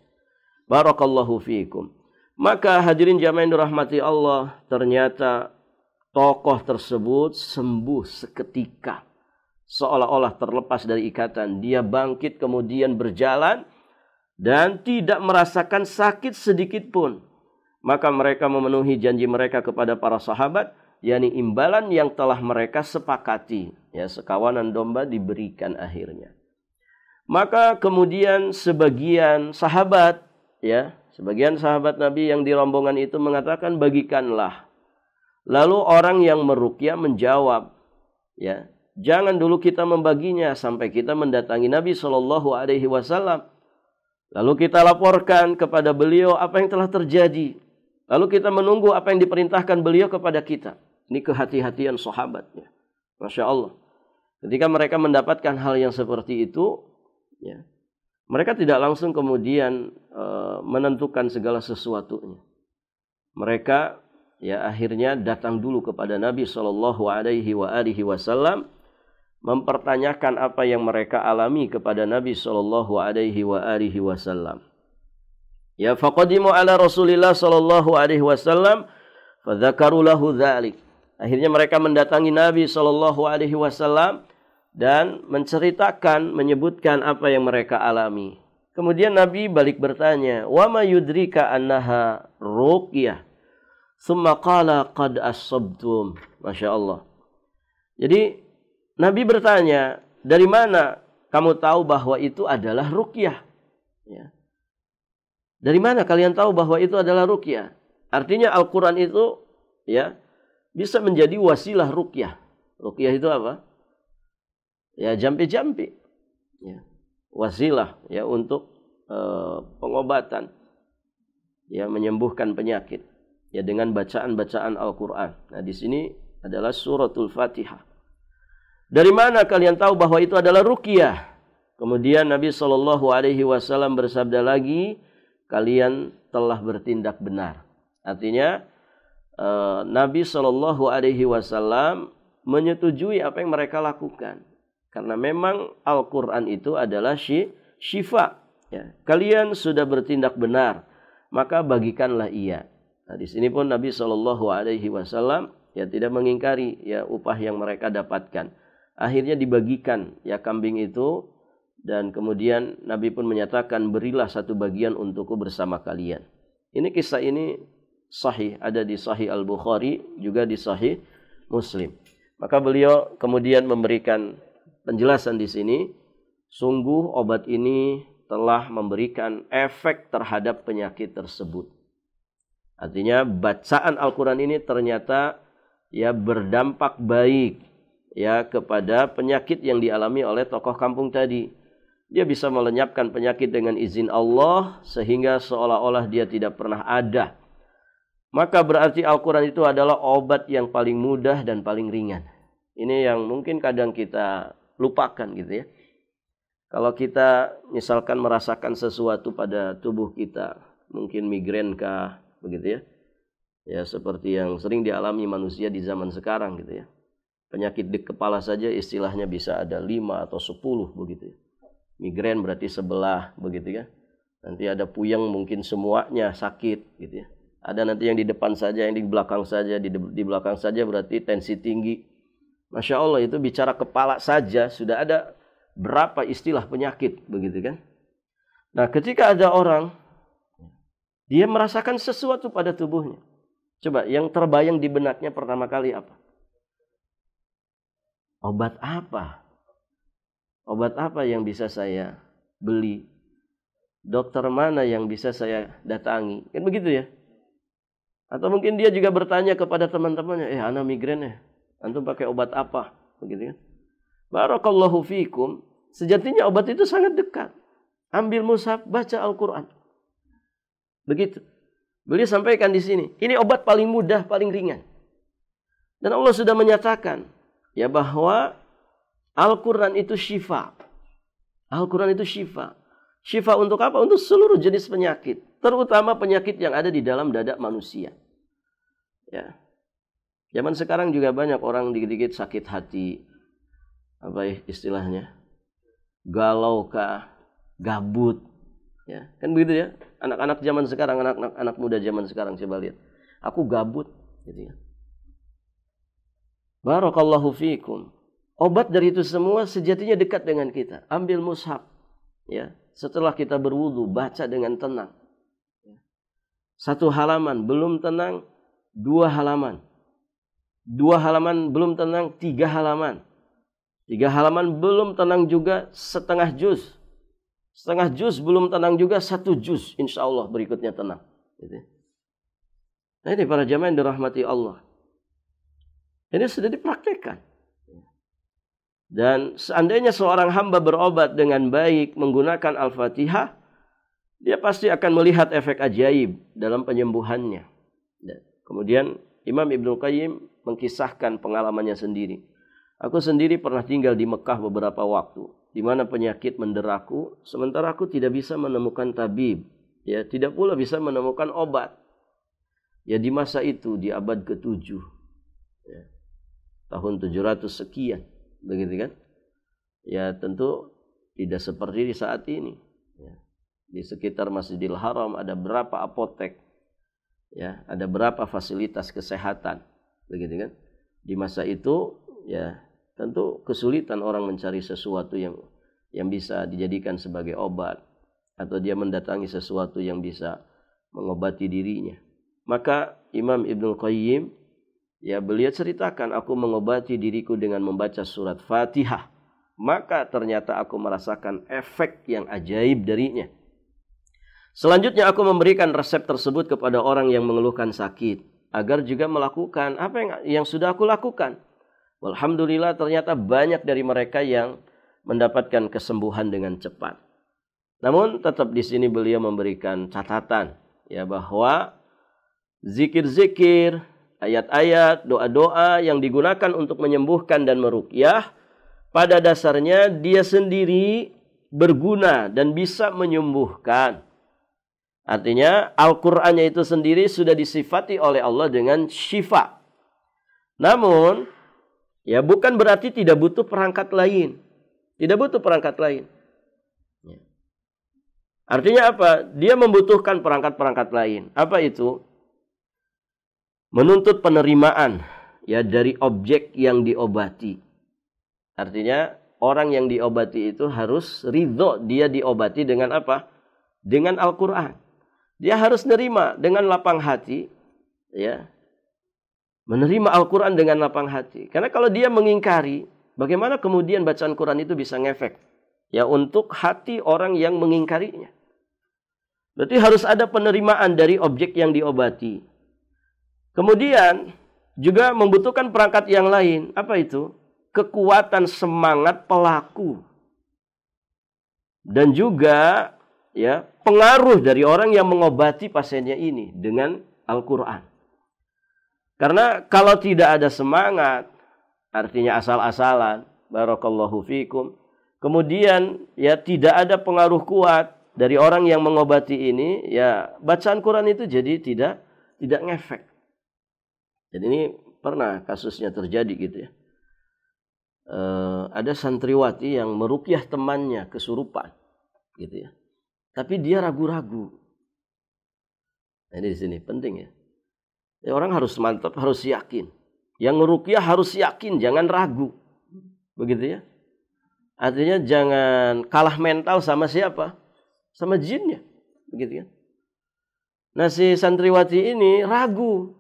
S1: Barakallahu fiikum. Maka hadirin jamaah yang dirahmati Allah, ternyata tokoh tersebut sembuh seketika. Seolah-olah terlepas dari ikatan. Dia bangkit kemudian berjalan dan tidak merasakan sakit sedikit pun. Maka mereka memenuhi janji mereka kepada para sahabat, yakni imbalan yang telah mereka sepakati. Sekawanan domba diberikan akhirnya. Maka kemudian sebagian sahabat Nabi yang di rombongan itu mengatakan, bagikanlah. Lalu orang yang meruqyah menjawab, Jangan dulu kita membaginya sampai kita mendatangi Nabi Shallallahu Alaihi Wasallam. Lalu kita laporkan kepada beliau apa yang telah terjadi. Lalu kita menunggu apa yang diperintahkan beliau kepada kita. Ini kehati-hatian sahabatnya. Masya Allah. Ketika mereka mendapatkan hal yang seperti itu, ya, mereka tidak langsung kemudian menentukan segala sesuatunya. Mereka ya akhirnya datang dulu kepada Nabi Shallallahu Alaihi Wasallam, mempertanyakan apa yang mereka alami kepada Nabi Shallallahu Alaihi Wasallam. Ya, faqadimu ala Rasulillah Shallallahu Alaihi Wasallam, fadzakaru lahu dzalik. Akhirnya mereka mendatangi Nabi Shallallahu Alaihi Wasallam dan menceritakan, menyebutkan apa yang mereka alami. Kemudian Nabi balik bertanya, wa ma yudrika annaha ruqyah. Tsumma qala qad asabtum. Masya Allah. Jadi Nabi bertanya, dari mana kamu tahu bahwa itu adalah ruqyah? Ya. Dari mana kalian tahu bahwa itu adalah ruqyah? Artinya Al-Quran itu ya bisa menjadi wasilah ruqyah. Ruqyah itu apa? Ya jampi-jampi. Ya. Wasilah ya untuk pengobatan. Ya menyembuhkan penyakit. Ya dengan bacaan-bacaan Al-Quran. Nah di sini adalah suratul Fatihah. Dari mana kalian tahu bahwa itu adalah ruqyah? Kemudian Nabi Shallallahu Alaihi Wasallam bersabda lagi, kalian telah bertindak benar. Artinya Nabi Shallallahu Alaihi Wasallam menyetujui apa yang mereka lakukan, karena memang Al-Quran itu adalah syifa. Ya. Kalian sudah bertindak benar, maka bagikanlah ia. Nah, di sini pun Nabi Shallallahu Alaihi Wasallam ya tidak mengingkari ya upah yang mereka dapatkan. Akhirnya dibagikan ya kambing itu, dan kemudian Nabi pun menyatakan, berilah satu bagian untukku bersama kalian. Ini kisah ini sahih, ada di Sahih Al-Bukhari, juga di Sahih Muslim. Maka beliau kemudian memberikan penjelasan di sini, sungguh obat ini telah memberikan efek terhadap penyakit tersebut. Artinya bacaan Al-Quran ini ternyata ya berdampak baik ya kepada penyakit yang dialami oleh tokoh kampung tadi. Dia bisa melenyapkan penyakit dengan izin Allah sehingga seolah-olah dia tidak pernah ada. Maka berarti Al-Quran itu adalah obat yang paling mudah dan paling ringan. Ini yang mungkin kadang kita lupakan gitu ya. Kalau kita misalkan merasakan sesuatu pada tubuh kita, mungkin migrain kah, begitu ya. Ya seperti yang sering dialami manusia di zaman sekarang gitu ya. Penyakit di kepala saja istilahnya bisa ada 5 atau 10 begitu ya. Migrain berarti sebelah begitu ya. Nanti ada puyeng mungkin semuanya sakit gitu ya. Ada nanti yang di depan saja, yang di belakang saja, di belakang saja berarti tensi tinggi. Masya Allah, itu bicara kepala saja sudah ada berapa istilah penyakit begitu kan. Nah ketika ada orang dia merasakan sesuatu pada tubuhnya, coba yang terbayang di benaknya pertama kali apa? Obat apa? Obat apa yang bisa saya beli? Dokter mana yang bisa saya datangi? Kan begitu ya? Atau mungkin dia juga bertanya kepada teman-temannya, ana migrain ya, antum pakai obat apa? Begitu kan? Barakallahu fikum. Sejatinya obat itu sangat dekat. Ambil mushaf, baca Al-Quran. Begitu. Beliau sampaikan di sini. Ini obat paling mudah, paling ringan. Dan Allah sudah menyatakan ya bahwa Al-Quran itu syifa. Al-Quran itu syifa. Syifa untuk apa? Untuk seluruh jenis penyakit. Terutama penyakit yang ada di dalam dada manusia. Ya. Zaman sekarang juga banyak orang dikit-dikit sakit hati. Apa istilahnya? Galau kah? Gabut. Ya. Kan begitu ya? Anak-anak zaman sekarang, anak muda zaman sekarang, coba lihat. Aku gabut. Gitu ya. Barakallahu fiikum. Obat dari itu semua sejatinya dekat dengan kita. Ambil mushaf. Ya. Setelah kita berwudu, baca dengan tenang. 1 halaman belum tenang, 2 halaman. 2 halaman belum tenang, 3 halaman. 3 halaman belum tenang juga, setengah juz. Setengah juz belum tenang juga, 1 juz. Insya Allah berikutnya tenang. Nah ini para jamaah yang dirahmati Allah. Ini sudah dipraktekkan. Dan seandainya seorang hamba berobat dengan baik menggunakan Al-Fatihah, dia pasti akan melihat efek ajaib dalam penyembuhannya. Kemudian Imam Ibnu Qayyim mengkisahkan pengalamannya sendiri. Aku sendiri pernah tinggal di Mekah beberapa waktu, di mana penyakit menderaku, sementara aku tidak bisa menemukan tabib, ya, tidak pula bisa menemukan obat. Ya, di masa itu, di abad ke-7, ya, tahun 700 sekian, begitu kan? Ya, tentu tidak seperti di saat ini. Ya. Di sekitar Masjidil Haram ada berapa apotek, ya, ada berapa fasilitas kesehatan, begitu kan? Di masa itu, ya, tentu kesulitan orang mencari sesuatu yang bisa dijadikan sebagai obat, atau dia mendatangi sesuatu yang bisa mengobati dirinya. Maka Imam Ibnu Qayyim, ya, beliau ceritakan, aku mengobati diriku dengan membaca surat Fatihah, maka ternyata aku merasakan efek yang ajaib darinya. Selanjutnya aku memberikan resep tersebut kepada orang yang mengeluhkan sakit, agar juga melakukan apa yang sudah aku lakukan. Alhamdulillah, ternyata banyak dari mereka yang mendapatkan kesembuhan dengan cepat. Namun tetap di sini beliau memberikan catatan, ya, bahwa zikir-zikir, ayat-ayat, doa-doa yang digunakan untuk menyembuhkan dan meruqyah, pada dasarnya dia sendiri berguna dan bisa menyembuhkan. Artinya Al-Qur'annya itu sendiri sudah disifati oleh Allah dengan syifa. Namun, ya, bukan berarti tidak butuh perangkat lain. Tidak butuh perangkat lain. Artinya apa? Dia membutuhkan perangkat-perangkat lain. Apa itu? Menuntut penerimaan, ya, dari objek yang diobati. Artinya orang yang diobati itu harus ridho dia diobati dengan apa? Dengan Al-Quran. Dia harus nerima dengan lapang hati, ya, menerima Al-Quran dengan lapang hati. Karena kalau dia mengingkari, bagaimana kemudian bacaan Quran itu bisa ngefek, ya, untuk hati orang yang mengingkarinya? Berarti harus ada penerimaan dari objek yang diobati. Kemudian juga membutuhkan perangkat yang lain. Apa itu? Kekuatan semangat pelaku. Dan juga, ya, pengaruh dari orang yang mengobati pasiennya ini dengan Al-Quran. Karena kalau tidak ada semangat, artinya asal-asalan, barakallahu fikum, kemudian, ya, tidak ada pengaruh kuat dari orang yang mengobati ini, ya, bacaan Quran itu jadi tidak ngefek. Jadi ini pernah kasusnya terjadi gitu, ya. Ada santriwati yang meruqyah temannya kesurupan, gitu, ya. Tapi dia ragu-ragu. Nah, ini di sini penting, ya. Ya, orang harus mantap, harus yakin. Yang ngeruqyah harus yakin, jangan ragu. Begitu, ya. Artinya jangan kalah mental sama siapa? Sama jinnya. Begitu, ya. Nah, si santriwati ini ragu.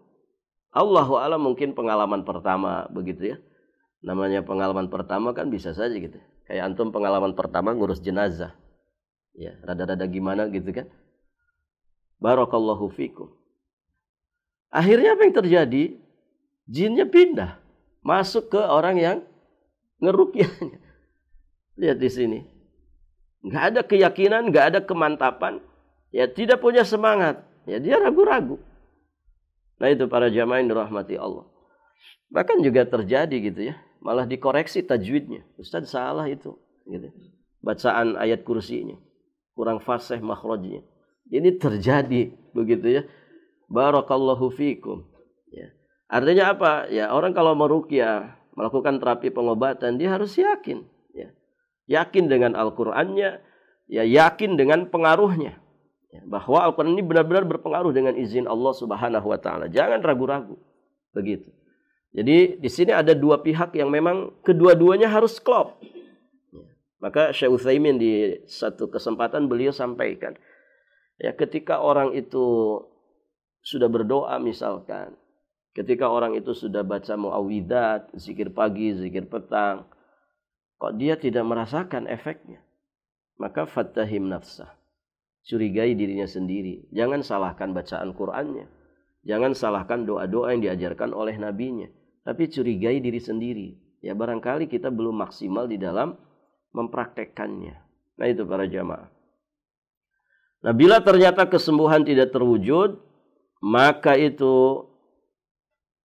S1: Allahu a'lam, mungkin pengalaman pertama, begitu, ya. Namanya pengalaman pertama kan bisa saja gitu. Kayak antum pengalaman pertama ngurus jenazah. Ya, rada-rada gimana gitu kan. Barakallahu fikum. Akhirnya apa yang terjadi? Jinnya pindah. Masuk ke orang yang ngeruqyahnya. Lihat di sini. Nggak ada keyakinan, nggak ada kemantapan. Ya, tidak punya semangat. Ya, dia ragu-ragu. Nah, itu para jamaah yang dirahmati Allah. Bahkan juga terjadi gitu, ya. Malah dikoreksi tajwidnya. Ustaz salah itu. Gitu. Bacaan ayat kursinya. Kurang fasih makhrajnya. Ini terjadi. Begitu, ya. Barakallahu fikum. Ya. Artinya apa? Ya, orang kalau meruqyah, melakukan terapi pengobatan, dia harus yakin. Ya. Yakin dengan Al-Qur'annya. Ya, yakin dengan pengaruhnya. Bahwa Al-Quran ini benar-benar berpengaruh dengan izin Allah Subhanahu wa Ta'ala. Jangan ragu-ragu. Begitu. Jadi di sini ada dua pihak yang memang kedua-duanya harus klop. Maka Syekh Utsaimin di satu kesempatan beliau sampaikan, ya, ketika orang itu sudah berdoa misalkan, ketika orang itu sudah baca muawwidzat, zikir pagi, zikir petang, kok dia tidak merasakan efeknya, maka fattahim nafsah. Curigai dirinya sendiri. Jangan salahkan bacaan Qur'annya. Jangan salahkan doa-doa yang diajarkan oleh nabinya. Tapi curigai diri sendiri. ya barangkali kita belum maksimal di dalam mempraktekkannya. Nah itu para jamaah. Nah bila ternyata kesembuhan tidak terwujud, maka itu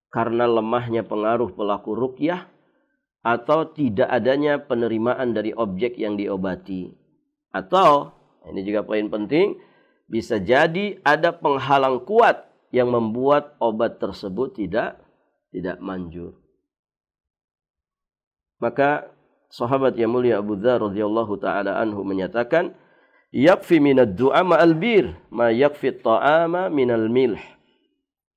S1: karena lemahnya pengaruh pelaku ruqyah atau tidak adanya penerimaan dari objek yang diobati. Atau, ini juga poin penting, bisa jadi ada penghalang kuat yang membuat obat tersebut tidak manjur. Maka sahabat yang mulia Abu Dzar radhiyallahu taala anhu menyatakan, yakfi minad du'a ma'al bir, ma yakfi ta'ama minal milh.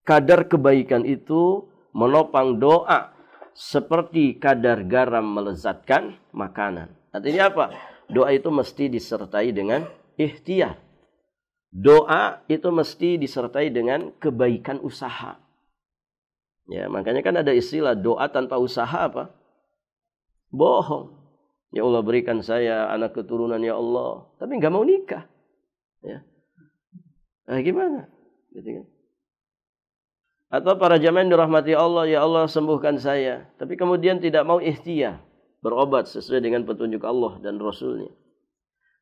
S1: Kadar kebaikan itu menopang doa seperti kadar garam melezatkan makanan. Artinya apa? Doa itu mesti disertai dengan ikhtiar. Doa itu mesti disertai dengan kebaikan usaha. Ya, makanya kan ada istilah doa tanpa usaha apa? Bohong. Ya Allah berikan saya anak keturunan ya Allah, tapi nggak mau nikah. Ya. Nah, gimana? Gitu kan? Atau para jamaah yang dirahmati Allah, ya Allah sembuhkan saya, tapi kemudian tidak mau ikhtiar berobat sesuai dengan petunjuk Allah dan Rasulnya.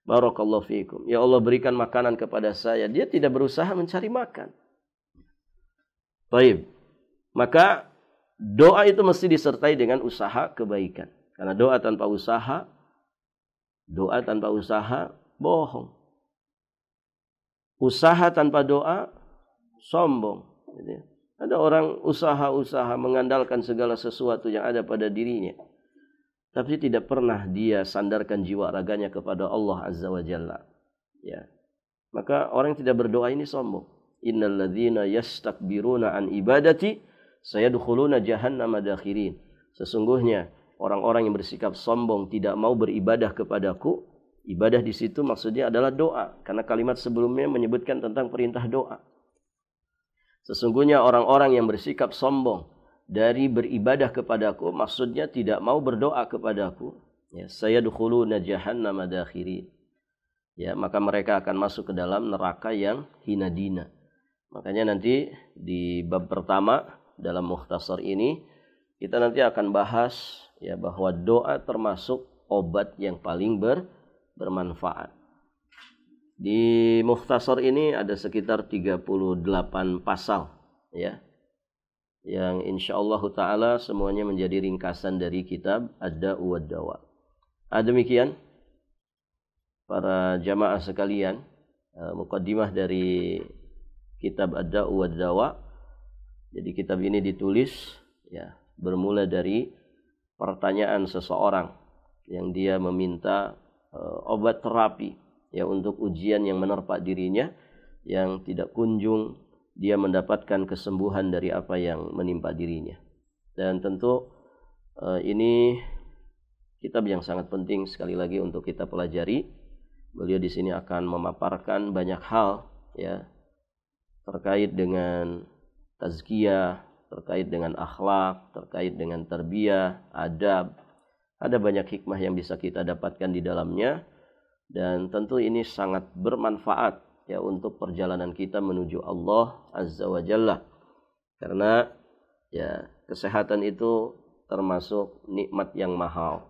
S1: Barakallahu fiikum. Ya Allah berikan makanan kepada saya. Dia tidak berusaha mencari makan. Baik. Maka doa itu mesti disertai dengan usaha kebaikan. Karena doa tanpa usaha bohong. Usaha tanpa doa sombong. Ada orang usaha-usaha mengandalkan segala sesuatu yang ada pada dirinya, tapi tidak pernah dia sandarkan jiwa raganya kepada Allah Azza wa Jalla. Ya. Maka orang yang tidak berdoa ini sombong. Innal ladzina yastakbiruna an ibadati sayadkhuluna jahannama dakhirin. Sesungguhnya orang-orang yang bersikap sombong tidak mau beribadah kepadaku. Ibadah di situ maksudnya adalah doa, karena kalimat sebelumnya menyebutkan tentang perintah doa. Sesungguhnya orang-orang yang bersikap sombong dari beribadah kepadaku, maksudnya tidak mau berdoa kepadaku. Ya, sayadkhuluna jahannama dakhirin. Ya, maka mereka akan masuk ke dalam neraka yang hina dina. Makanya nanti di bab pertama dalam mukhtasar ini kita nanti akan bahas ya bahwa doa termasuk obat yang paling bermanfaat. Di mukhtasar ini ada sekitar 38 pasal ya. Yang insyaallah taala semuanya menjadi ringkasan dari kitab Ad-Da'u wad-Dawa. Demikian para jamaah sekalian, muqaddimah dari kitab Ad-Da'u wad-Dawa. Jadi kitab ini ditulis ya bermula dari pertanyaan seseorang yang dia meminta obat terapi ya untuk ujian yang menerpa dirinya yang tidak kunjung dia mendapatkan kesembuhan dari apa yang menimpa dirinya. Dan tentu ini kitab yang sangat penting sekali lagi untuk kita pelajari. Beliau di sini akan memaparkan banyak hal ya terkait dengan tazkiyah, terkait dengan akhlak, terkait dengan tarbiyah, adab. Ada banyak hikmah yang bisa kita dapatkan di dalamnya. Dan tentu ini sangat bermanfaat ya untuk perjalanan kita menuju Allah Azza wa Jalla. Karena ya kesehatan itu termasuk nikmat yang mahal.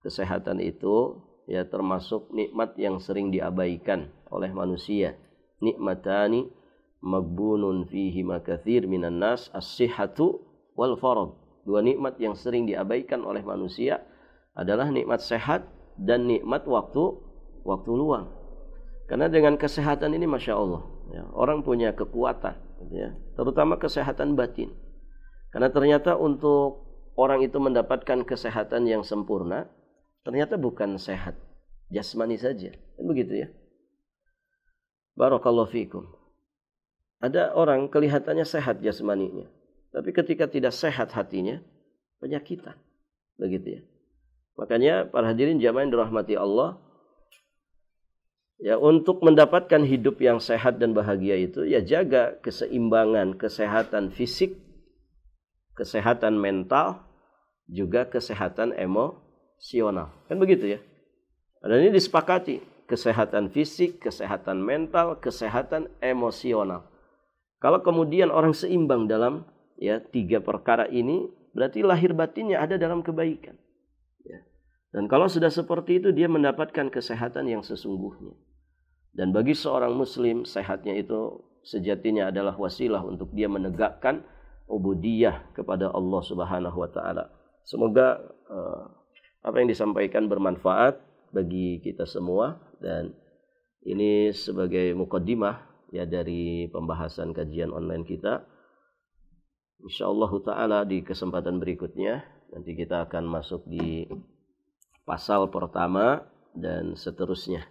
S1: Kesehatan itu ya termasuk nikmat yang sering diabaikan oleh manusia. Nikmatani magbunun fihi makatsir minan nas as-sihhatu wal farad. Dua nikmat yang sering diabaikan oleh manusia adalah nikmat sehat dan nikmat waktu luang. Karena dengan kesehatan ini masya Allah ya, orang punya kekuatan ya, terutama kesehatan batin. Karena ternyata untuk orang itu mendapatkan kesehatan yang sempurna, ternyata bukan sehat jasmani saja, kan begitu ya. Barakallahu fikum. Ada orang kelihatannya sehat jasmaninya, tapi ketika tidak sehat hatinya, penyakitan, begitu ya. Makanya para hadirin jamaah yang dirahmati Allah, ya untuk mendapatkan hidup yang sehat dan bahagia itu ya jaga keseimbangan kesehatan fisik, kesehatan mental, juga kesehatan emosional. Kan begitu ya. Dan ini disepakati, kesehatan fisik, kesehatan mental, kesehatan emosional. Kalau kemudian orang seimbang dalam ya tiga perkara ini, berarti lahir batinnya ada dalam kebaikan. Ya. Dan kalau sudah seperti itu, dia mendapatkan kesehatan yang sesungguhnya. Dan bagi seorang muslim, sehatnya itu sejatinya adalah wasilah untuk dia menegakkan ubudiyah kepada Allah Subhanahu wa taala. Semoga apa yang disampaikan bermanfaat bagi kita semua, dan ini sebagai muqaddimah ya dari pembahasan kajian online kita. Insyaallah taala di kesempatan berikutnya nanti kita akan masuk di pasal pertama dan seterusnya.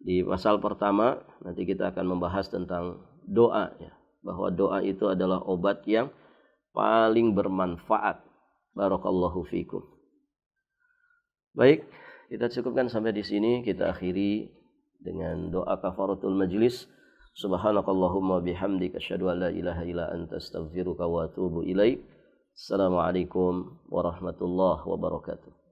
S1: Di pasal pertama nanti kita akan membahas tentang doa ya, bahwa doa itu adalah obat yang paling bermanfaat. Barakallahu fikum. Baik, kita cukupkan sampai di sini, kita akhiri dengan doa kafaratul majlis. Subhanakallahumma bihamdika asyhadu an la ilaha illa anta astaghfiruka wa atubu ilaik. Assalamualaikum warahmatullahi wabarakatuh.